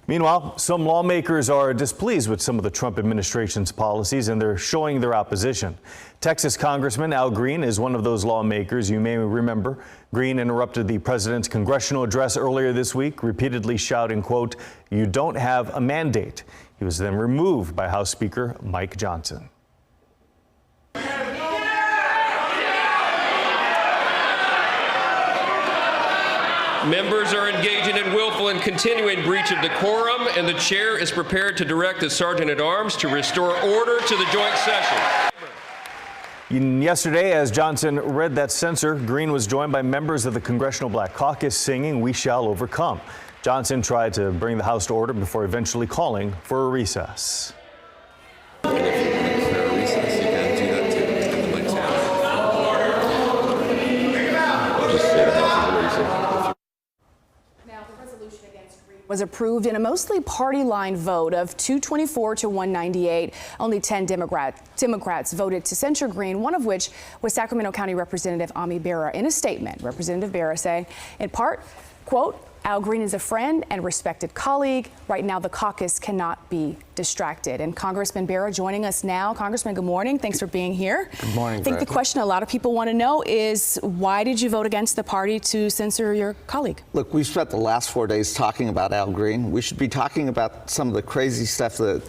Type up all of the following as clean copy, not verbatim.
Meanwhile, some lawmakers are displeased with some of the Trump administration's policies, and they're showing their opposition. Texas Congressman Al Green is one of those lawmakers. You may remember Green interrupted the president's congressional address earlier this week, repeatedly shouting, quote, "You don't have a mandate." He was then removed by House Speaker Mike Johnson. Members are engaging in willful and continuing breach of decorum, and the chair is prepared to direct the Sergeant-at-Arms to restore order to the joint session. Yesterday, as Johnson read that censure, Green was joined by members of the Congressional Black Caucus singing "We Shall Overcome." Johnson tried to bring the House to order before eventually calling for a recess. Was approved in a mostly party line vote of 224 to 198. Only 10 Democrats voted to censure Green, one of which was Sacramento County Representative Ami Bera. In a statement, Representative Bera saying, in part, quote, "Al Green is a friend and respected colleague. Right now, the caucus cannot be distracted." And Congressman Bera joining us now. Congressman, good morning. Thanks for being here. Good morning. I think the question a lot of people want to know is, why did you vote against the party to censor your colleague? Look, we've spent the last 4 days talking about Al Green. We should be talking about some of the crazy stuff that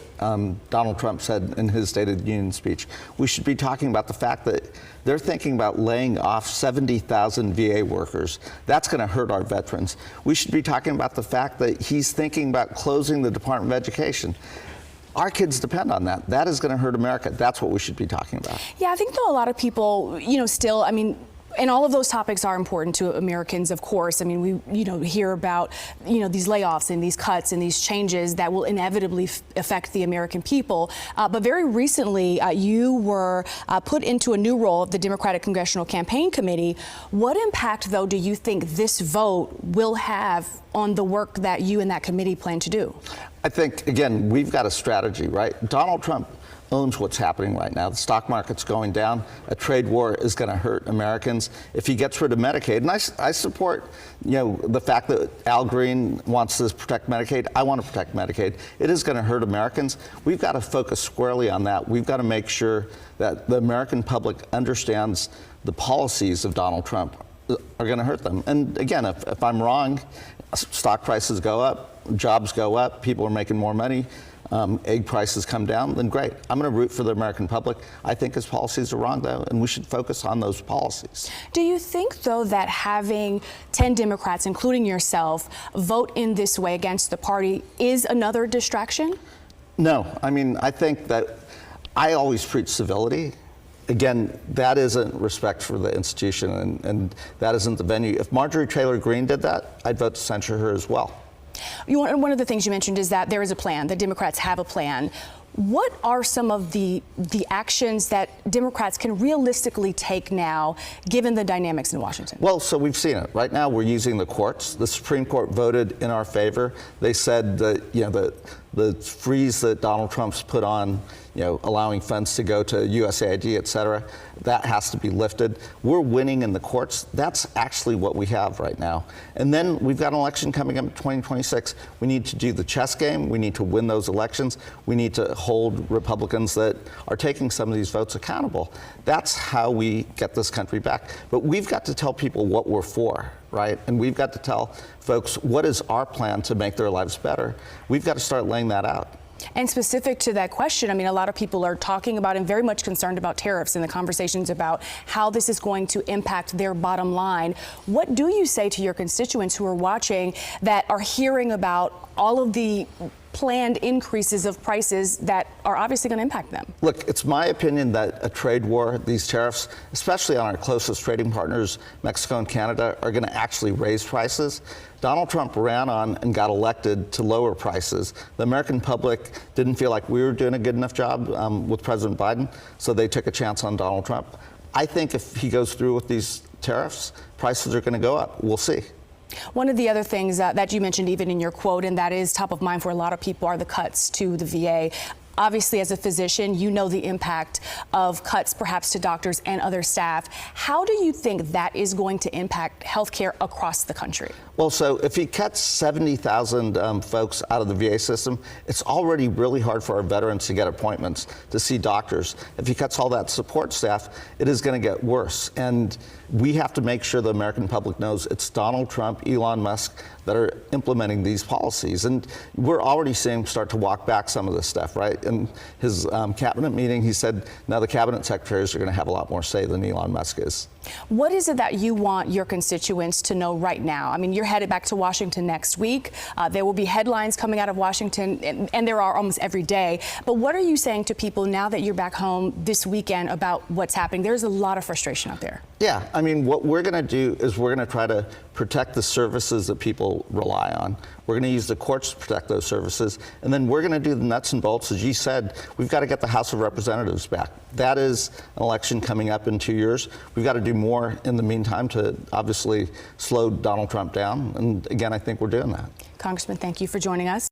Donald Trump said in his State of the Union speech. We should be talking about the fact that they're thinking about laying off 70,000 VA workers. That's going to hurt our veterans. We should be talking about the fact that he's thinking about closing the Department of Education. Our kids depend on that. That is going to hurt America. That's what we should be talking about. Yeah, I think though a lot of people, still, and all of those topics are important to Americans, of course. I mean, we, hear about, these layoffs and these cuts and these changes that will inevitably affect the American people. But very recently, you were put into a new role of the Democratic Congressional Campaign Committee. What impact, though, do you think this vote will have on the work that you and that committee plan to do? I think, again, we've got a strategy, right? Donald Trump owns what's happening right now. The stock market's going down. A trade war is going to hurt Americans. If he gets rid of Medicaid, and I support, the fact that Al Green wants to protect Medicaid. I want to protect Medicaid. It is going to hurt Americans. We've got to focus squarely on that. We've got to make sure that the American public understands the policies of Donald Trump are going to hurt them. And again, if I'm wrong, stock prices go up, jobs go up, people are making more money, egg prices come down, then great. I'm going to root for the American public. I think his policies are wrong, though, and we should focus on those policies. Do you think, though, that having 10 Democrats, including yourself, vote in this way against the party is another distraction? No. I think that I always preach civility. Again, that isn't respect for the institution, and that isn't the venue. If Marjorie Taylor Greene did that, I'd vote to censure her as well. One of the things you mentioned is that there is a plan. The Democrats have a plan. What are some of the actions that Democrats can realistically take now, given the dynamics in Washington? Well, so we've seen it. Right now, we're using the courts. The Supreme Court voted in our favor. They said that the freeze that Donald Trump's put on, allowing funds to go to USAID, et cetera, that has to be lifted. We're winning in the courts. That's actually what we have right now. And then we've got an election coming up in 2026. We need to do the chess game. We need to win those elections. We need to hold Republicans that are taking some of these votes accountable. That's how we get this country back. But we've got to tell people what we're for, right? And we've got to tell folks what is our plan to make their lives better. We've got to start laying that out. And specific to that question, a lot of people are talking about and very much concerned about tariffs and the conversations about how this is going to impact their bottom line. What do you say to your constituents who are watching that are hearing about all of the planned increases of prices that are obviously going to impact them? Look, it's my opinion that a trade war, these tariffs, especially on our closest trading partners, Mexico and Canada, are going to actually raise prices. Donald Trump ran on and got elected to lower prices. The American public didn't feel like we were doing a good enough job with President Biden, so they took a chance on Donald Trump. I think if he goes through with these tariffs, prices are going to go up. We'll see. One of the other things that you mentioned even in your quote, and that is top of mind for a lot of people, are the cuts to the VA. Obviously, as a physician, you know the impact of cuts perhaps to doctors and other staff. How do you think that is going to impact healthcare across the country? Well, so if he cuts 70,000 folks out of the VA system, it's already really hard for our veterans to get appointments to see doctors. If he cuts all that support staff, it is going to get worse. And we have to make sure the American public knows it's Donald Trump, Elon Musk that are implementing these policies. And we're already seeing him start to walk back some of this stuff, right? In his cabinet meeting, he said now the cabinet secretaries are going to have a lot more say than Elon Musk is. What is it that you want your constituents to know right now? I mean, you're headed back to Washington next week. There will be headlines coming out of Washington, and there are almost every day. But what are you saying to people now that you're back home this weekend about what's happening? There's a lot of frustration out there. Yeah, I mean, what we're going to do is we're going to try to protect the services that people rely on. We're going to use the courts to protect those services. And then we're going to do the nuts and bolts. As you said, we've got to get the House of Representatives back. That is an election coming up in 2 years. We've got to do more in the meantime to obviously slow Donald Trump down. And again, I think we're doing that. Congressman, thank you for joining us.